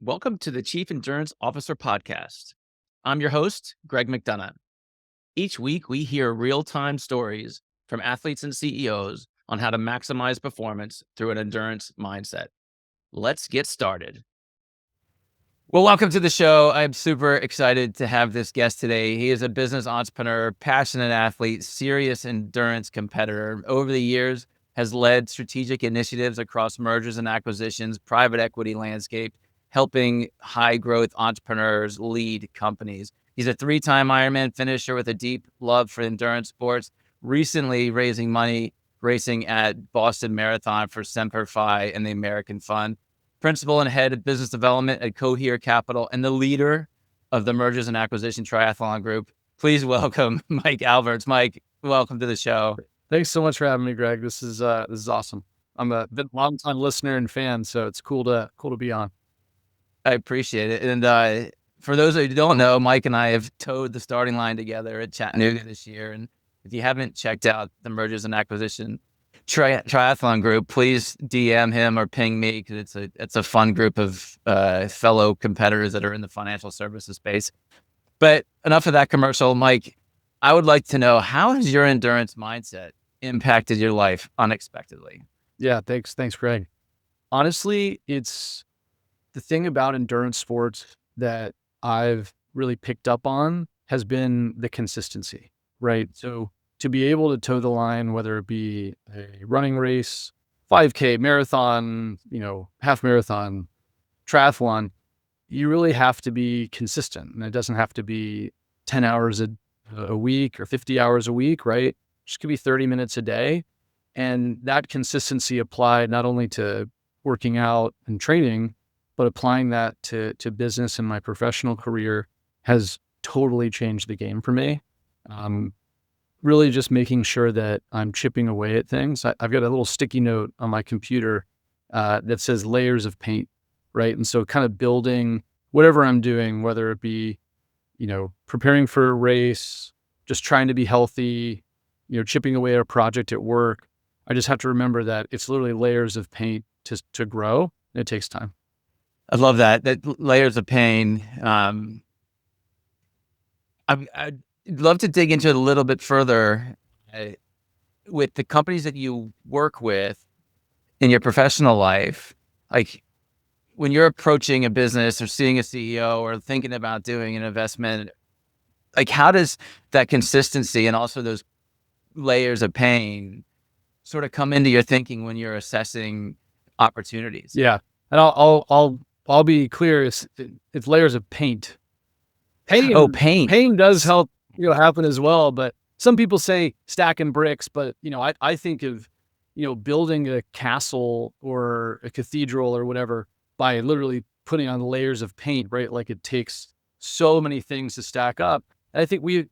Welcome to the Chief Endurance Officer Podcast. I'm your host, Greg McDonough. Each week, we hear real time stories from athletes and CEOs on how to maximize performance through an endurance mindset. Let's get started. Well, welcome to the show. I'm super excited to have this guest today. He is a business entrepreneur, passionate athlete, serious endurance competitor. Over the years, has led strategic initiatives across mergers and acquisitions, private equity landscape, helping high growth entrepreneurs lead companies. He's a 3-time Ironman finisher with a deep love for endurance sports, recently raising money racing at Boston Marathon for Semper Fi and the American Fund. Principal and head of business development at Cohere Capital, and the leader of the mergers and acquisition triathlon group. Please welcome Mike Alberts. Mike, welcome to the show. Thanks so much for having me, Greg. This is awesome. I'm a long-time listener and fan, so it's cool to be on. I appreciate it. And for those of you who don't know, Mike and I have towed the starting line together at Chattanooga this year. And if you haven't checked out the mergers and acquisition triathlon group, please DM him or ping me, because it's a fun group of fellow competitors that are in the financial services space. But enough of that commercial. Mike, I would like to know, how has your endurance mindset impacted your life unexpectedly? Yeah, thanks, Greg. Honestly, it's the thing about endurance sports that I've really picked up on has been the consistency, right? So to be able to toe the line, whether it be a running race, 5K, marathon, half marathon, triathlon, you really have to be consistent. And it doesn't have to be 10 hours a week or 50 hours a week, right? It just could be 30 minutes a day. And that consistency applied not only to working out and training, but applying that to business and my professional career has totally changed the game for me. Really just making sure that I'm chipping away at things. I've got a little sticky note on my computer that says layers of paint, right? And so kind of building whatever I'm doing, whether it be, preparing for a race, just trying to be healthy, chipping away at a project at work. I just have to remember that it's literally layers of paint to grow. And it takes time. I love that layers of pain. I'd love to dig into it a little bit further with the companies that you work with in your professional life. Like, when you're approaching a business or seeing a CEO or thinking about doing an investment, like, how does that consistency and also those layers of pain sort of come into your thinking when you're assessing opportunities? Yeah. And I'll be clear. It's layers of paint. Pain does help, happen as well. But some people say stacking bricks, but I think of, building a castle or a cathedral or whatever by literally putting on layers of paint, right? Like, it takes so many things to stack up. And I think we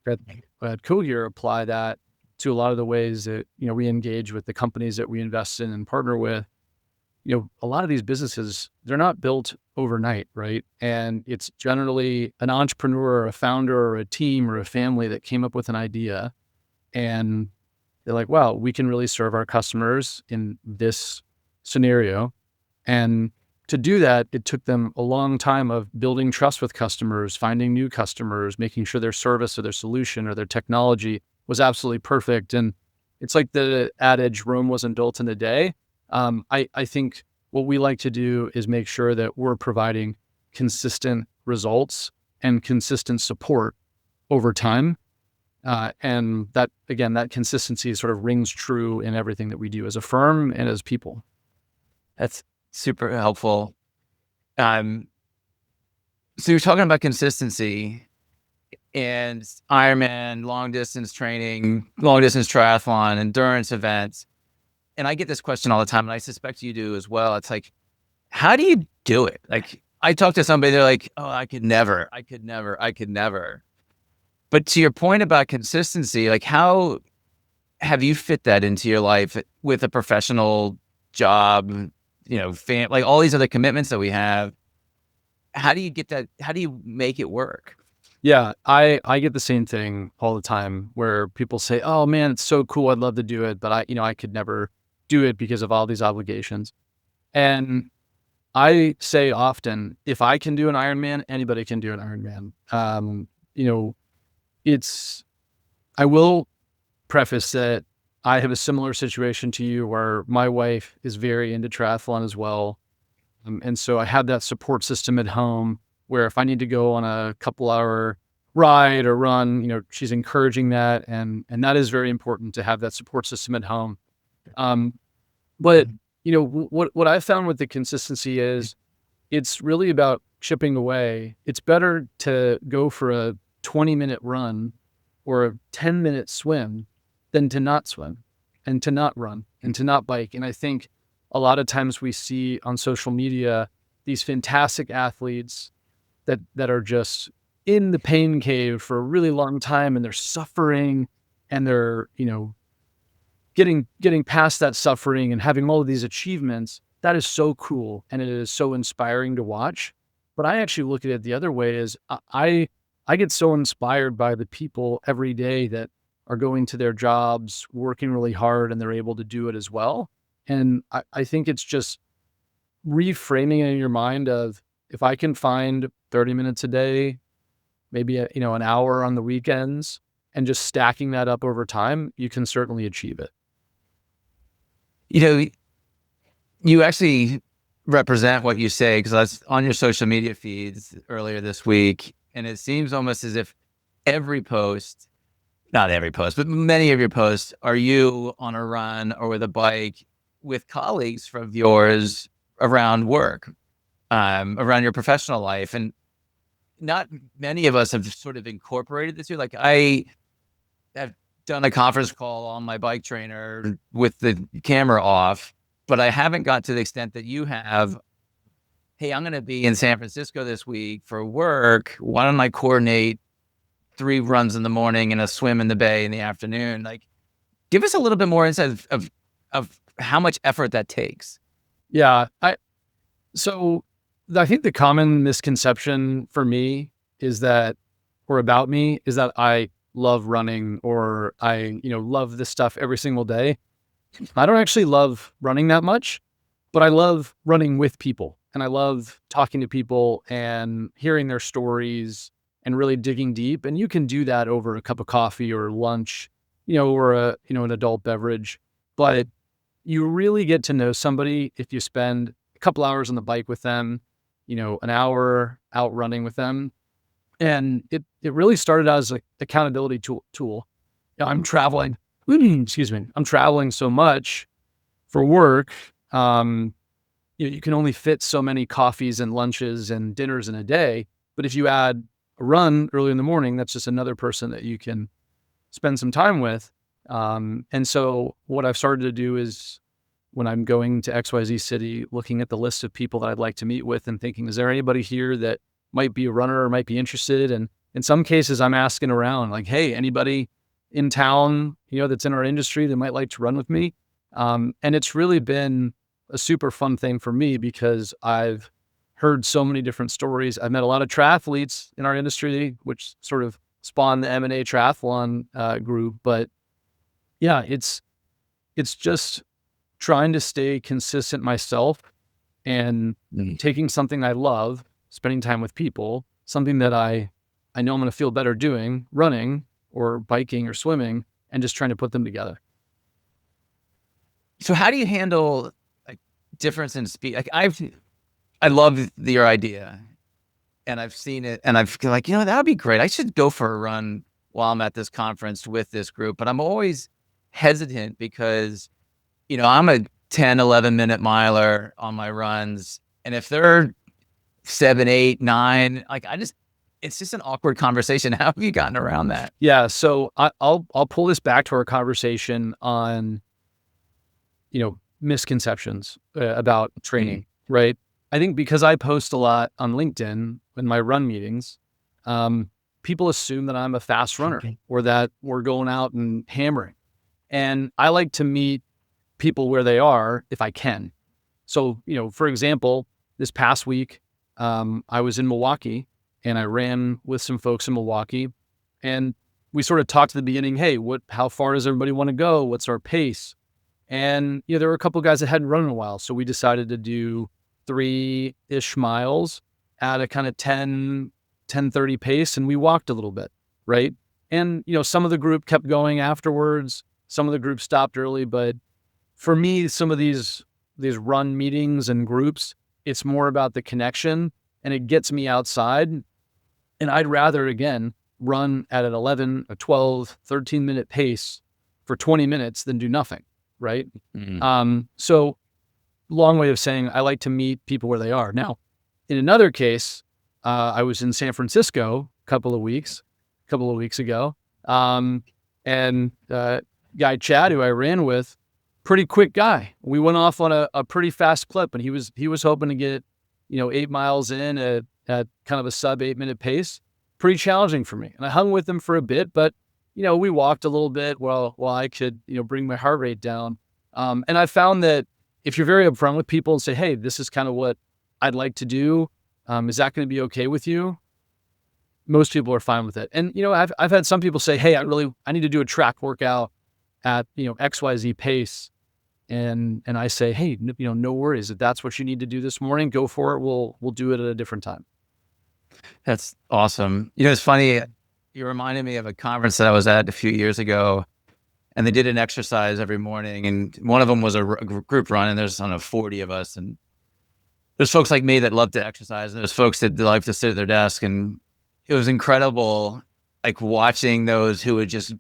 at Cohere apply that to a lot of the ways that, we engage with the companies that we invest in and partner with. A lot of these businesses, they're not built overnight, right? And it's generally an entrepreneur or a founder or a team or a family that came up with an idea, and they're like, wow, we can really serve our customers in this scenario. And to do that, it took them a long time of building trust with customers, finding new customers, making sure their service or their solution or their technology was absolutely perfect. And it's like the adage, Rome wasn't built in a day. I think what we like to do is make sure that we're providing consistent results and consistent support over time. And that, again, that consistency sort of rings true in everything that we do as a firm and as people. That's super helpful. So you're talking about consistency and Ironman, long distance training, long distance triathlon, endurance events. And I get this question all the time, and I suspect you do as well. It's like, how do you do it? Like, I talk to somebody, they're like, oh, I could never. But to your point about consistency, like, how have you fit that into your life with a professional job, like all these other commitments that we have? How do you get that? How do you make it work? Yeah, I get the same thing all the time where people say, oh man, it's so cool, I'd love to do it, but I could never do it because of all these obligations. And I say often, if I can do an Ironman, anybody can do an Ironman. You know, it's, I will preface that I have a similar situation to you where my wife is very into triathlon as well. And so I have that support system at home where if I need to go on a couple hour ride or run, she's encouraging that. And that is very important to have that support system at home. Um, but what I've found with the consistency is it's really about chipping away. It's better to go for a 20-minute run or a 10-minute swim than to not swim and to not run and to not bike. And I think a lot of times we see on social media these fantastic athletes that are just in the pain cave for a really long time, and they're suffering, and they're, getting past that suffering and having all of these achievements. That is so cool, and it is so inspiring to watch. But I actually look at it the other way is I get so inspired by the people every day that are going to their jobs, working really hard, and they're able to do it as well. And I think it's just reframing it in your mind of, if I can find 30 minutes a day, maybe an hour on the weekends, and just stacking that up over time, you can certainly achieve it. You know, you actually represent what you say, because I was on your social media feeds earlier this week, and it seems almost as if every post, not every post, but many of your posts are you on a run or with a bike with colleagues from yours around work, around your professional life. And not many of us have sort of incorporated this here. Like, I have done a conference call on my bike trainer with the camera off, but I haven't got to the extent that you have. Hey, I'm going to be in San Francisco this week for work. Why don't I coordinate 3 runs in the morning and a swim in the bay in the afternoon? Like, give us a little bit more insight of how much effort that takes. Yeah. So I think the common misconception for me is that, or about me, is that I love running, or I, love this stuff every single day. I don't actually love running that much, but I love running with people, and I love talking to people and hearing their stories and really digging deep. And you can do that over a cup of coffee or lunch, or an adult beverage, but you really get to know somebody if you spend a couple hours on the bike with them, an hour out running with them. And it really started out as an accountability tool. I'm traveling, excuse me, I'm traveling so much for work. You can only fit so many coffees and lunches and dinners in a day. But if you add a run early in the morning, that's just another person that you can spend some time with. And so what I've started to do is, when I'm going to XYZ city, looking at the list of people that I'd like to meet with and thinking, is there anybody here that might be a runner or might be interested? And in some cases, I'm asking around, like, hey, anybody in town, that's in our industry that might like to run with me? And it's really been a super fun thing for me, because I've heard so many different stories. I've met a lot of triathletes in our industry, which sort of spawned the M&A triathlon group. But yeah, it's just trying to stay consistent myself, and taking something I love, spending time with people, something that I know I'm going to feel better doing, running or biking or swimming, and just trying to put them together. So how do you handle, like, difference in speed? Like, I love your idea, and I've seen it, and I've like, that would be great. I should go for a run while I'm at this conference with this group. But I'm always hesitant because, I'm a 10, 11-minute miler on my runs. And if they're 7, 8, 9, like, it's just an awkward conversation. How have you gotten around that? Yeah. So I'll pull this back to our conversation on, misconceptions about training, right? I think because I post a lot on LinkedIn in my run meetings, people assume that I'm a fast runner, or that we're going out and hammering. And I like to meet people where they are if I can. So, for example, this past week, I was in Milwaukee, and I ran with some folks in Milwaukee, and we sort of talked at the beginning, hey, how far does everybody want to go? What's our pace? And, there were a couple of guys that hadn't run in a while. So we decided to do 3-ish miles at a kind of 10:30 pace, and we walked a little bit, right? And, some of the group kept going afterwards. Some of the group stopped early, but for me, some of these run meetings and groups, it's more about the connection, and it gets me outside. And I'd rather, again, run at an 11, a 12, 13-minute pace for 20 minutes than do nothing, right? So long way of saying I like to meet people where they are. Now, in another case, I was in San Francisco a couple of weeks ago, and guy Chad, who I ran with, pretty quick guy. We went off on a pretty fast clip, and he was hoping to get 8 miles in at kind of a sub 8-minute pace. Pretty challenging for me, and I hung with him for a bit, but we walked a little bit while I could bring my heart rate down. And I found that if you're very upfront with people and say, hey, this is kind of what I'd like to do, is that going to be okay with you? Most people are fine with it. And, I've had some people say, hey, I need to do a track workout at, XYZ pace. And I say, hey, no worries. If that's what you need to do this morning, go for it. We'll do it at a different time. That's awesome. It's funny. You reminded me of a conference that I was at a few years ago, and they did an exercise every morning, and one of them was a group run, and there's 40 of us, and there's folks like me that love to exercise, and there's folks that like to sit at their desk, and it was incredible, like watching those who would just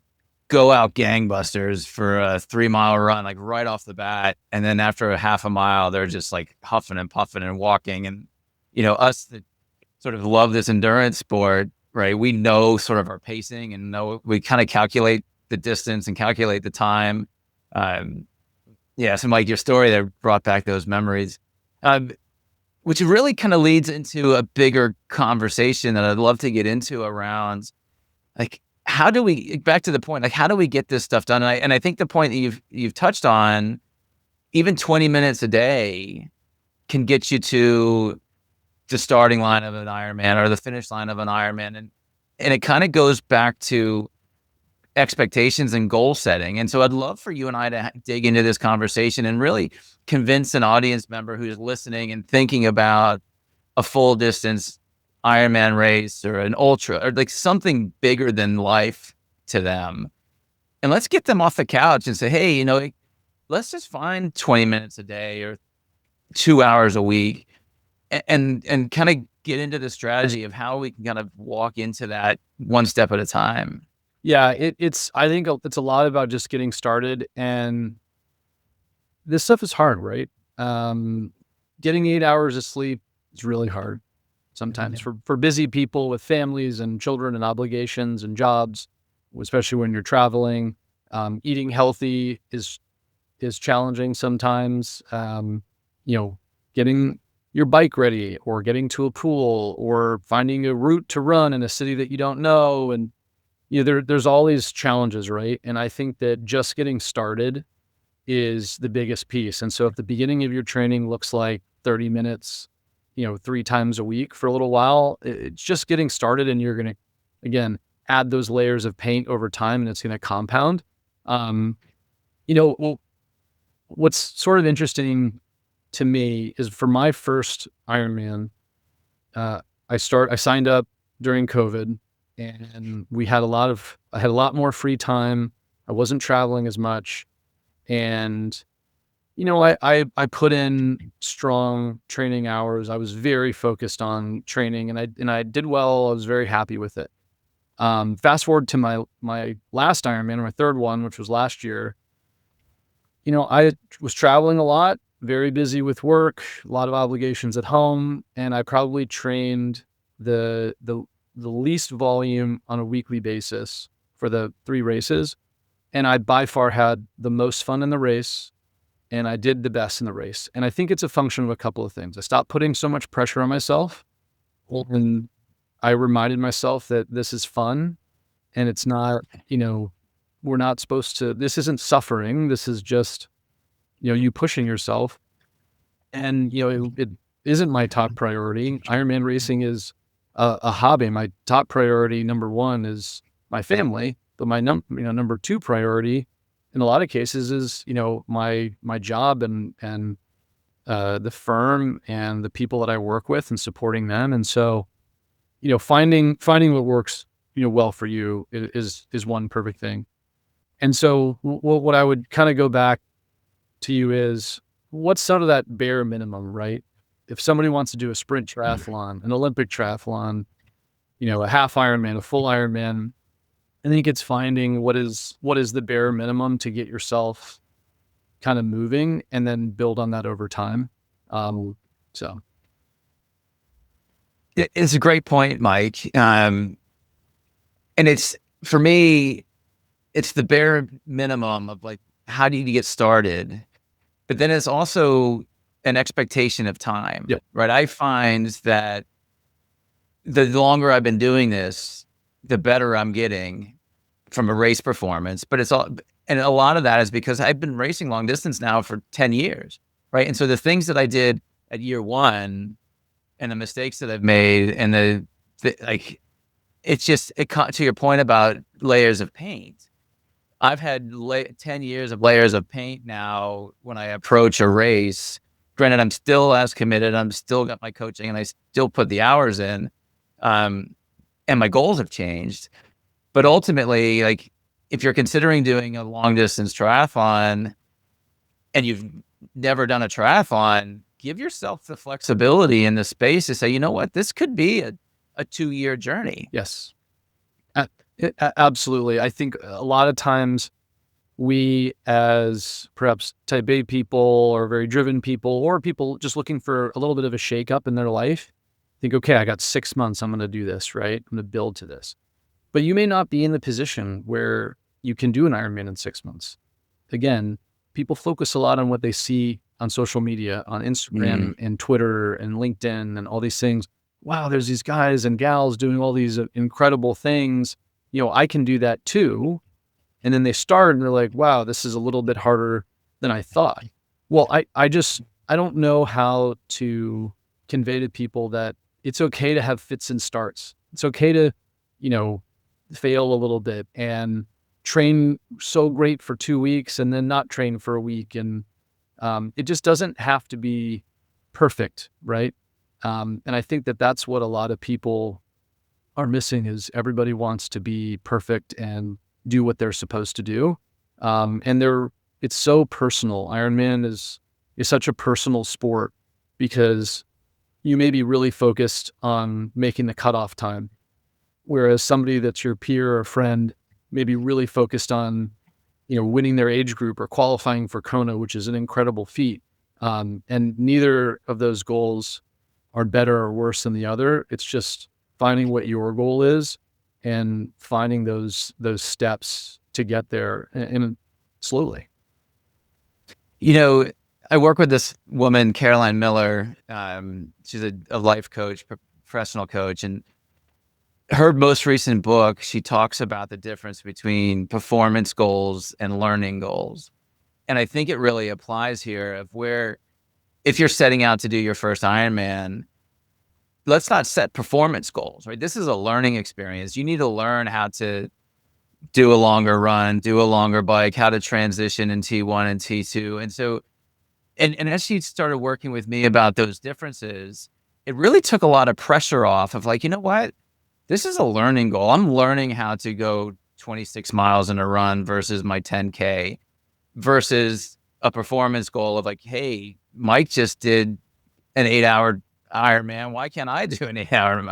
go out gangbusters for a 3-mile run, like right off the bat, and then after a half a mile, they're just like huffing and puffing and walking, and us that sort of love this endurance sport, right? We know sort of our pacing and we kind of calculate the distance and calculate the time. So Mike, your story there brought back those memories, which really kind of leads into a bigger conversation that I'd love to get into around, like, back to the point, like, how do we get this stuff done? And I think the point that you've touched on, even 20 minutes a day can get you to the starting line of an Ironman or the finish line of an Ironman. And it kind of goes back to expectations and goal setting. And so I'd love for you and I to dig into this conversation and really convince an audience member who's listening and thinking about a full distance Ironman race or an ultra or like something bigger than life to them. And let's get them off the couch and say, hey, let's just find 20 minutes a day or 2 hours a week and kind of get into the strategy of how we can kind of walk into that one step at a time. Yeah, I think it's a lot about just getting started, and this stuff is hard, right? Getting 8 hours of sleep is really hard sometimes for busy people with families and children and obligations and jobs, especially when you're traveling. Eating healthy is challenging sometimes. Getting your bike ready or getting to a pool or finding a route to run in a city that you don't know. And, there's all these challenges, right? And I think that just getting started is the biggest piece. And so if the beginning of your training looks like 30 minutes, 3 times a week for a little while, it's just getting started, and you're going to, again, add those layers of paint over time, and it's going to compound. Well, what's sort of interesting to me is for my first Ironman, I signed up during COVID, and I had a lot more free time. I wasn't traveling as much, and I put in strong training hours. I was very focused on training, and I did well. I was very happy with it. Fast forward to my last Ironman, my third one, which was last year. I was traveling a lot, very busy with work, a lot of obligations at home, and I probably trained the least volume on a weekly basis for the 3 races. And I by far had the most fun in the race, and I did the best in the race. And I think it's a function of a couple of things. I stopped putting so much pressure on myself, and I reminded myself that this is fun, and it's not, we're not supposed to, this isn't suffering. This is just, you pushing yourself. And, it isn't my top priority. Ironman racing is a hobby. My top priority, number one, is my family. But my number 2 priority in a lot of cases is, my job and the firm and the people that I work with and supporting them. And so, finding what works, well for you is one perfect thing. And so what I would kind of go back to you is what's sort of that bare minimum, right? If somebody wants to do a sprint triathlon, an Olympic triathlon, a half Ironman, a full Ironman, I think it's finding what is the bare minimum to get yourself kind of moving and then build on that over time. So It's a great point, Mike. And it's, for me, it's the bare minimum of like, how do you get started? But then it's also an expectation of time, yeah, right? I find that the longer I've been doing this, the better I'm getting from a race performance. But it's all, and a lot of that is because I've been racing long distance now for 10 years, right? And so the things that I did at year one and the mistakes that I've made and the like, it's just, to your point about layers of paint. I've had 10 years of layers of paint now when I approach a race. Granted, I'm still as committed. I'm still got my coaching and I still put the hours in. Um, and my goals have changed. But ultimately, like, if you're considering doing a long distance triathlon and you've never done a triathlon, give yourself the flexibility and the space to say, you know what, this could be a 2-year journey. yes, absolutely. I think a lot of times we, as perhaps type A people or very driven people or people just looking for a little bit of a shakeup in their life, think, okay, I got 6 months. I'm going to do this, right? I'm going to build to this. But you may not be in the position where you can do an Ironman in 6 months. Again, people focus a lot on what they see on social media, on Instagram and Twitter and LinkedIn and all these things. Wow, there's these guys and gals doing all these incredible things. I can do that too. And then they start and they're like, wow, this is a little bit harder than I thought. Well, I don't know how to convey to people that it's okay to have fits and starts. It's okay to, you know, fail a little bit and train so great for 2 weeks and then not train for a week. And it just doesn't have to be perfect, right? And I think that that's what a lot of people are missing is everybody wants to be perfect and do what they're supposed to do. And it's so personal. Ironman is such a personal sport because you may be really focused on making the cutoff time, whereas somebody that's your peer or friend may be really focused on, winning their age group or qualifying for Kona, which is an incredible feat. And neither of those goals are better or worse than the other. It's just finding what your goal is and finding those steps to get there and slowly. I work with this woman, Caroline Miller. She's a life coach, professional coach, and her most recent book, she talks about the difference between performance goals and learning goals. And I think it really applies here of where, if you're setting out to do your first Ironman, let's not set performance goals, right? This is a learning experience. You need to learn how to do a longer run, do a longer bike, how to transition in T1 and T2. And so, and as she started working with me about those differences, it really took a lot of pressure off of like, you know what? This is a learning goal. I'm learning how to go 26 miles in a run versus my 10K versus a performance goal of like, hey, Mike just did an 8-hour Ironman. Why can't I do an 8-hour?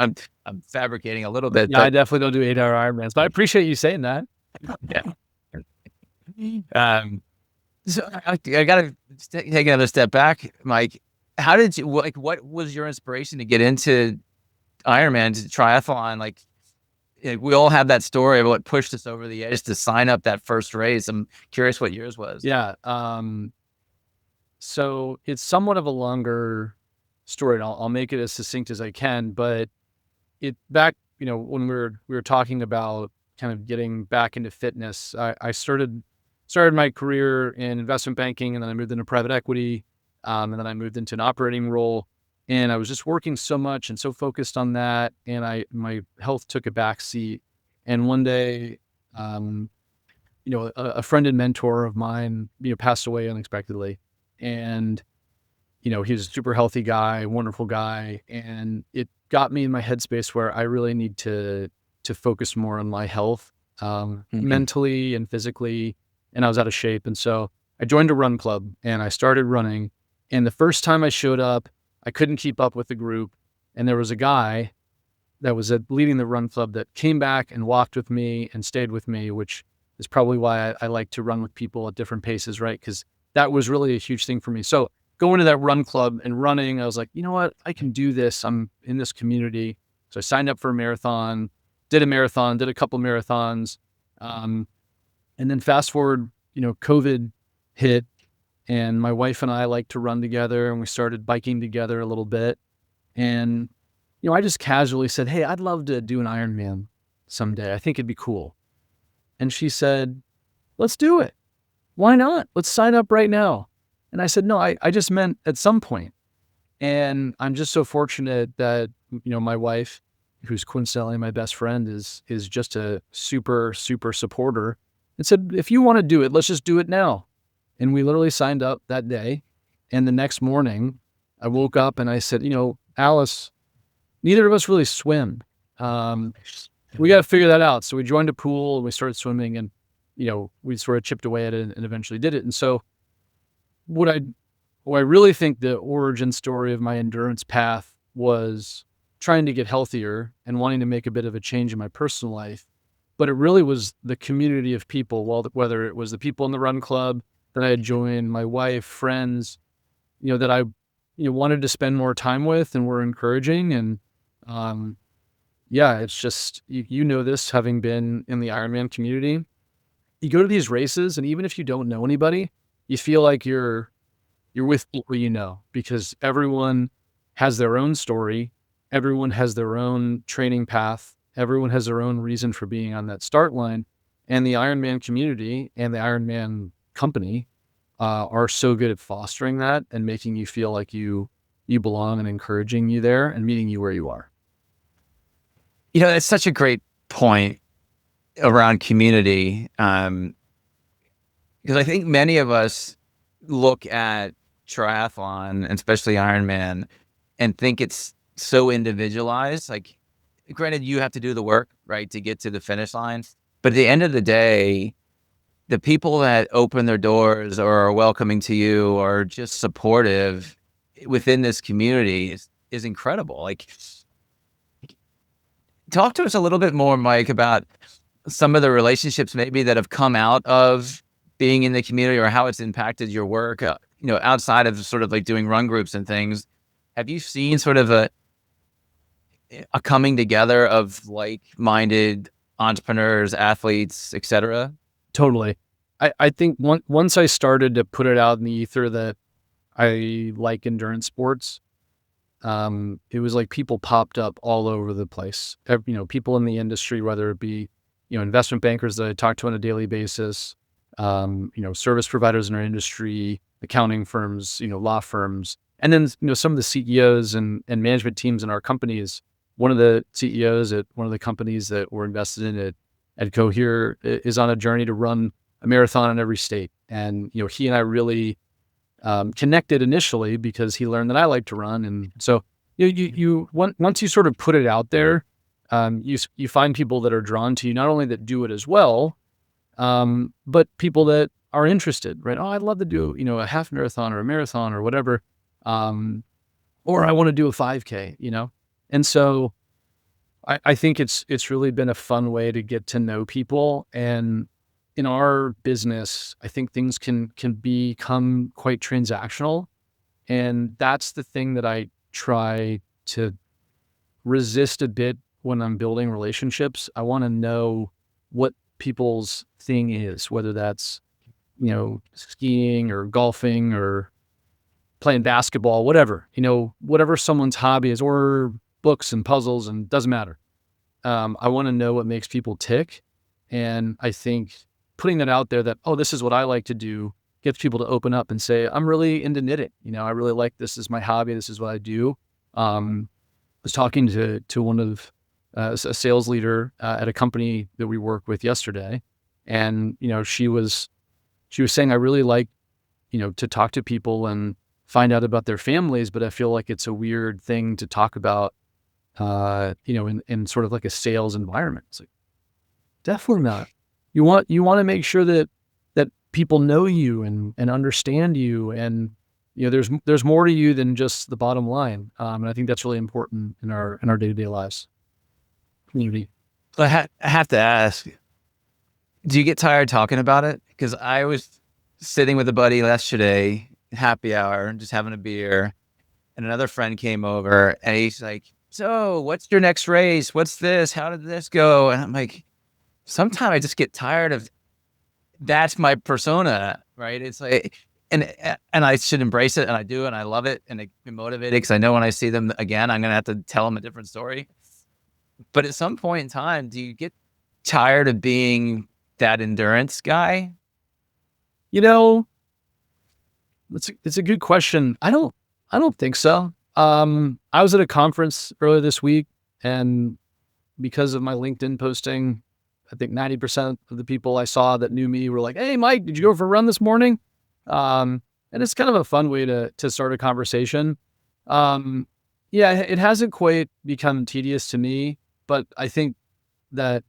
I'm fabricating a little bit, Yeah, I but definitely don't do 8-hour Ironmans, but I appreciate you saying that. yeah. So I gotta take another step back, Mike. How did you like? What was your inspiration to get into Ironman, to triathlon? Like, we all have that story of what pushed us over the edge to sign up that first race. I'm curious what yours was. Yeah. So it's somewhat of a longer story, and I'll make it as succinct as I can. But it back, when we were talking about kind of getting back into fitness, I started my career in investment banking, and then I moved into private equity, and then I moved into an operating role. And I was just working so much and so focused on that, and my health took a back seat. And one day, um, a friend and mentor of mine, passed away unexpectedly, and he's a super healthy guy, wonderful guy. And it got me in my headspace where I really need to focus more on my health, Mhm. mentally and physically. And I was out of shape. And so I joined a run club and I started running. And the first time I showed up, I couldn't keep up with the group. And there was a guy that was leading the run club that came back and walked with me and stayed with me, which is probably why I like to run with people at different paces, right? Because that was really a huge thing for me. So going to that run club and running, I was like, you know what? I can do this. I'm in this community. So I signed up for a marathon, did a couple marathons. Um, and then fast forward, COVID hit and my wife and I like to run together and we started biking together a little bit. And I just casually said, "Hey, I'd love to do an Ironman someday. I think it'd be cool." And she said, "Let's do it. Why not? Let's sign up right now." And I said, "No, I just meant at some point." And I'm just so fortunate that, my wife, who's coincidentally my best friend, is just a super, super supporter and said, "If you want to do it, let's just do it now." And we literally signed up that day. And the next morning, I woke up and I said, "Alice, neither of us really swim. Um, we got to figure that out." So we joined a pool and we started swimming and, we sort of chipped away at it and eventually did it. And so what I, what I really think the origin story of my endurance path was trying to get healthier and wanting to make a bit of a change in my personal life. But it really was the community of people, well, whether it was the people in the run club that I had joined, my wife, friends, that I, wanted to spend more time with and were encouraging. And, yeah, it's just, you know this, having been in the Ironman community, you go to these races and even if you don't know anybody, you feel like you're with people because everyone has their own story. Everyone has their own training path. Everyone has their own reason for being on that start line. And the Ironman community and the Ironman company are so good at fostering that and making you feel like you belong and encouraging you there and meeting you where you are. It's such a great point around community, because I think many of us look at triathlon, and especially Ironman, and think it's so individualized. Like, granted, you have to do the work, right, to get to the finish line. But at the end of the day, the people that open their doors or are welcoming to you or just supportive within this community is incredible. Like, talk to us a little bit more, Mike, about some of the relationships maybe that have come out of being in the community or how it's impacted your work, outside of sort of like doing run groups and things. Have you seen sort of a coming together of like-minded entrepreneurs, athletes, et cetera? Totally. I think once I started to put it out in the ether that I like endurance sports, it was like people popped up all over the place. People in the industry, whether it be, investment bankers that I talk to on a daily basis, service providers in our industry, accounting firms, law firms, and then, some of the CEOs and management teams in our companies. One of the CEOs at one of the companies that we're invested in at Cohere is on a journey to run a marathon in every state. And, he and I really connected initially because he learned that I like to run. And so once you sort of put it out there, you find people that are drawn to you, not only that do it as well, but people that are interested, right? Oh, I'd love to do, a half marathon or a marathon or whatever. Or I want to do a 5K, And so I think it's really been a fun way to get to know people. And in our business, I think things can become quite transactional. And that's the thing that I try to resist a bit when I'm building relationships. I want to know what people's thing is, whether that's, skiing or golfing or playing basketball, whatever, whatever someone's hobby is, or books and puzzles, and doesn't matter. I want to know what makes people tick. And I think putting that out there that, oh, this is what I like to do, gets people to open up and say, I'm really into knitting. I really like, this is my hobby. This is what I do. I was talking to one of a sales leader at a company that we work with yesterday. And, she was saying, I really like, to talk to people and find out about their families, but I feel like it's a weird thing to talk about, in sort of like a sales environment. It's like, definitely not. You want to make sure that people know you and understand you, and there's more to you than just the bottom line. And I think that's really important in our day-to-day lives, community. So I have to ask, do you get tired talking about it? Because I was sitting with a buddy yesterday, happy hour, just having a beer, and another friend came over and he's like, "So, what's your next race? What's this? How did this go?" And I'm like, sometimes I just get tired of that's my persona, right? It's like, and I should embrace it, and I do, and I love it, and I get motivated because I know when I see them again, I'm gonna have to tell them a different story. But at some point in time, do you get tired of being that endurance guy? You know, it's a good question. I don't think so. I was at a conference earlier this week, and because of my LinkedIn posting, I think 90% of the people I saw that knew me were like, "Hey, Mike, did you go for a run this morning?" And it's kind of a fun way to start a conversation. Um, yeah, it hasn't quite become tedious to me, but I think that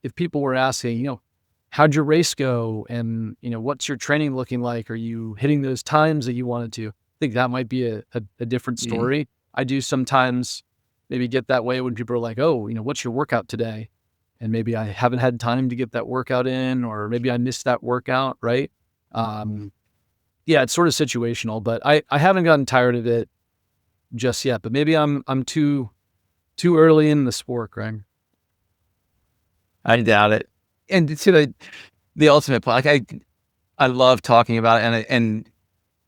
if people were asking, how'd your race go? And, what's your training looking like? Are you hitting those times that you wanted to? I think that might be a different Mm. story. I do sometimes maybe get that way when people are like, "Oh, what's your workout today?" And maybe I haven't had time to get that workout in, or maybe I missed that workout, right? Um, yeah, it's sort of situational, but I haven't gotten tired of it just yet. But maybe I'm too early in the sport, Greg. I doubt it. And to the ultimate point, like I love talking about it, and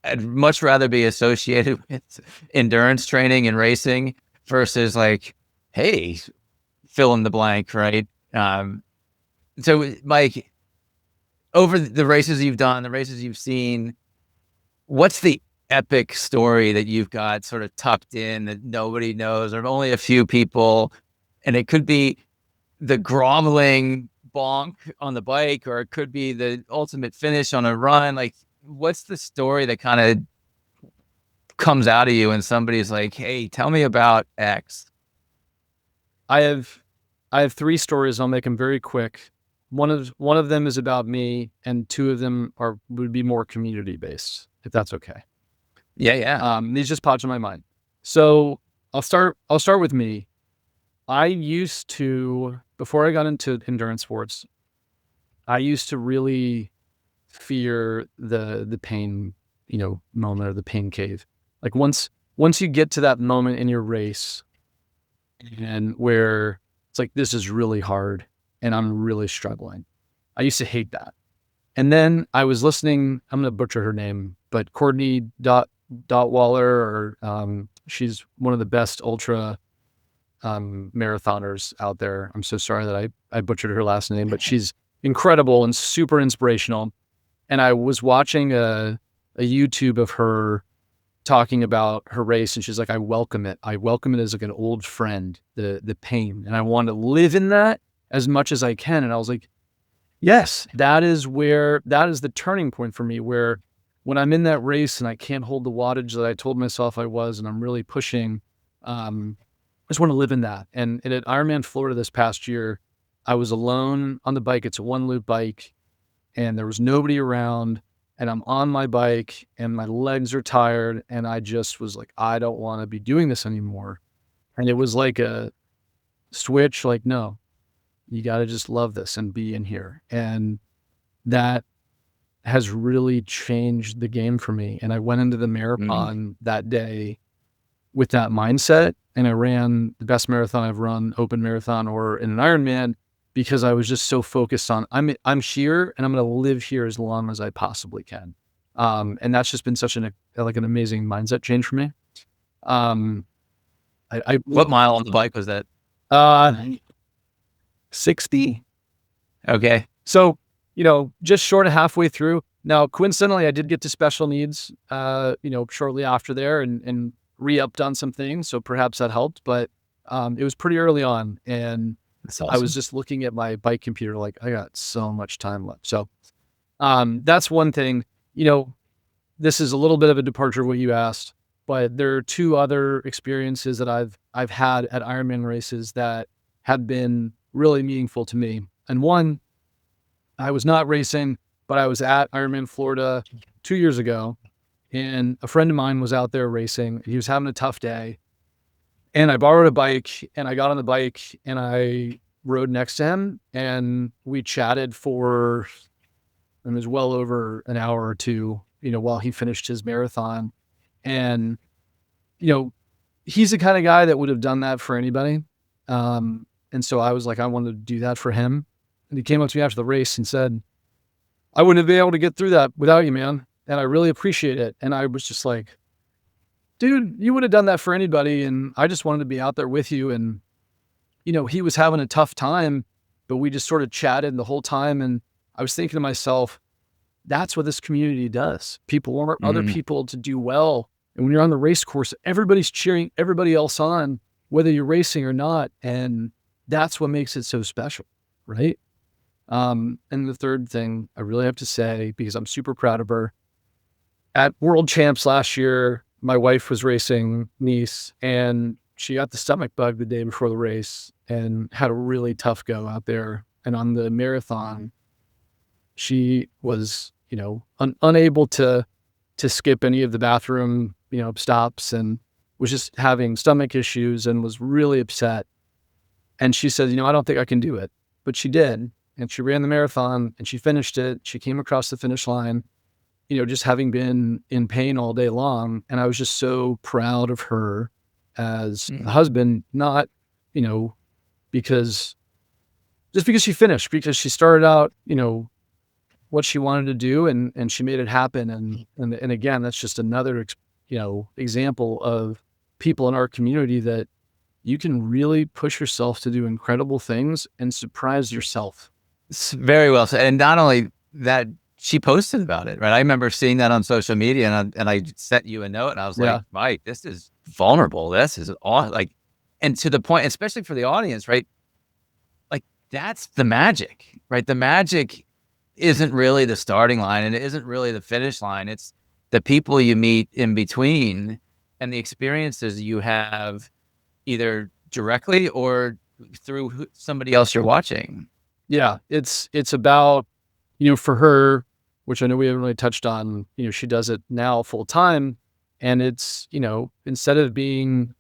I'd much rather be associated with endurance training and racing versus like, hey, fill in the blank, right? Um, so, Mike, over the races you've done, the races you've seen, what's the epic story that you've got sort of tucked in that nobody knows, or only a few people? And it could be the groveling bonk on the bike, or it could be the ultimate finish on a run. Like, what's the story that kind of comes out of you and somebody's like, "Hey, tell me about X." I have I have 3 stories. I'll make them very quick. One of them is about me, and 2 of them would be more community based, if that's okay. Yeah, yeah. These just popped in my mind. So I'll start with me. I used to, before I got into endurance sports, I used to really fear the pain, moment, or the pain cave. Like once you get to that moment in your race and where it's like, this is really hard and I'm really struggling. I used to hate that. And then I was listening, I'm gonna butcher her name, but Courtney Waller, or she's one of the best ultra marathoners out there. I'm so sorry that I butchered her last name, but she's incredible and super inspirational. And I was watching a YouTube of her talking about her race, and she's like, "I welcome it. I welcome it as like an old friend, the pain, and I want to live in that as much as I can." And I was like, "Yes, that is the turning point for me, where when I'm in that race and I can't hold the wattage that I told myself I was, and I'm really pushing, I just want to live in that." And at Ironman Florida this past year, I was alone on the bike. It's a one loop bike, and there was nobody around, and I'm on my bike and my legs are tired, and I just was like, I don't want to be doing this anymore. And it was like a switch, like, no, you got to just love this and be in here. And that has really changed the game for me. And I went into the Mm. marathon that day with that mindset, and I ran the best marathon I've run, open marathon or in an Ironman, because I was just so focused on, I'm here and I'm going to live here as long as I possibly can. And that's just been such an amazing mindset change for me. Um, I What mile on the bike was that? uh 60. Okay. So, just short of halfway through. Now, coincidentally, I did get to special needs, shortly after there, and re-upped on some things. So perhaps that helped, but it was pretty early on. And That's I was awesome. just looking at my bike computer, like, I got so much time left. So that's one thing. You know, this is a little bit of a departure of what you asked, but there are two other experiences that I've had at Ironman races that have been really meaningful to me. And one, I was not racing, but I was at Ironman Florida 2 years ago, and a friend of mine was out there racing. He was having a tough day, and I borrowed a bike, and I got on the bike, and I rode next to him, and we chatted for, it was well over an hour or two, while he finished his marathon. And, you know, he's the kind of guy that would have done that for anybody. And so I was like, I wanted to do that for him. And he came up to me after the race and said, I wouldn't have been able to get through that without you, man. And I really appreciate it. And I was just like, dude, you would have done that for anybody. And I just wanted to be out there with you. And, he was having a tough time, but we just sort of chatted the whole time. And I was thinking to myself, that's what this community does. People want other people to do well. And when you're on the race course, everybody's cheering everybody else on, whether you're racing or not. And that's what makes it so special, right? And the third thing I really have to say, because I'm super proud of her, at World Champs last year, my wife was racing Nice, and she got the stomach bug the day before the race and had a really tough go out there. And on the marathon, she was, unable to skip any of the bathroom, stops, and was just having stomach issues and was really upset. And she said, I don't think I can do it, but she did. And she ran the marathon and she finished it. She came across the finish line, just having been in pain all day long. And I was just so proud of her as a husband, not, because she finished, because she started out, what she wanted to do, and she made it happen. And again, that's just another, example of people in our community that you can really push yourself to do incredible things and surprise yourself. It's very well said. And not only that, she posted about it, right? I remember seeing that on social media, and I sent you a note, and I was like, Mike, this is vulnerable. This is awesome. Like, and to the point, especially for the audience, right? Like, that's the magic, right? The magic isn't really the starting line, and it isn't really the finish line. It's the people you meet in between and the experiences you have either directly or through somebody else you're watching. Yeah. It's about, for her, which I know we haven't really touched on, she does it now full time. And it's, instead of being,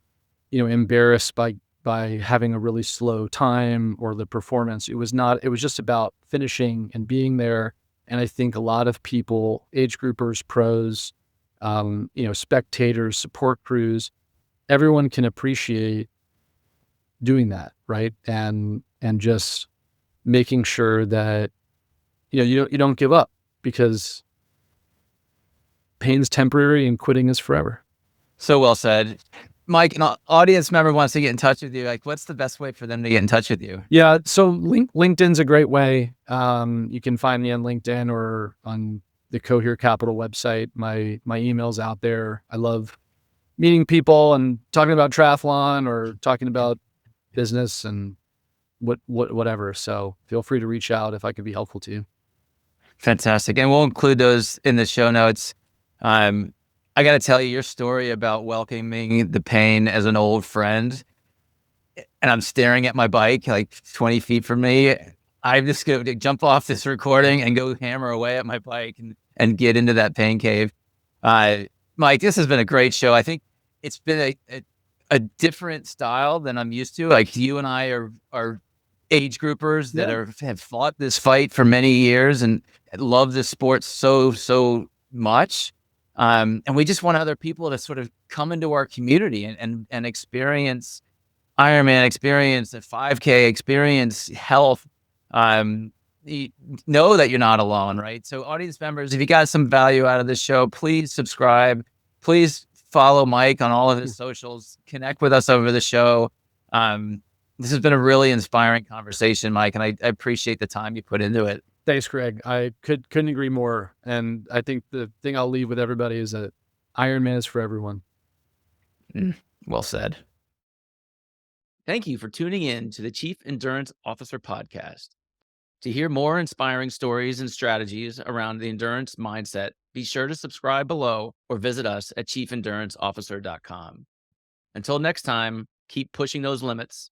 embarrassed by having a really slow time or the performance, it was just about finishing and being there. And I think a lot of people, age groupers, pros, spectators, support crews, everyone can appreciate doing that. Right. And just making sure that, you don't give up, because pain's temporary and quitting is forever. So well said. Mike, an audience member wants to get in touch with you. Like, what's the best way for them to get in touch with you? Yeah. So LinkedIn's a great way. You can find me on LinkedIn or on the Cohere Capital website. My email's out there. I love meeting people and talking about triathlon or talking about business and whatever. So feel free to reach out if I can be helpful to you. Fantastic. And we'll include those in the show notes. I got to tell you your story about welcoming the pain as an old friend. And I'm staring at my bike like 20 feet from me. I'm just going to jump off this recording and go hammer away at my bike and get into that pain cave. Mike, this has been a great show. I think it's been a different style than I'm used to. Like, you and I are age groupers that have fought this fight for many years and love this sport so much. And we just want other people to sort of come into our community and experience Ironman, experience the 5K, experience health. You know that you're not alone, right? So audience members, if you got some value out of this show, please subscribe. Please follow Mike on all of his socials. Connect with us over the show. This has been a really inspiring conversation, Mike, and I appreciate the time you put into it. Thanks, Greg. I couldn't agree more. And I think the thing I'll leave with everybody is that Ironman is for everyone. Well said. Thank you for tuning in to the Chief Endurance Officer Podcast. To hear more inspiring stories and strategies around the endurance mindset, Be sure to subscribe below or visit us at chiefelduranceofficer.com. Until next time, keep pushing those limits.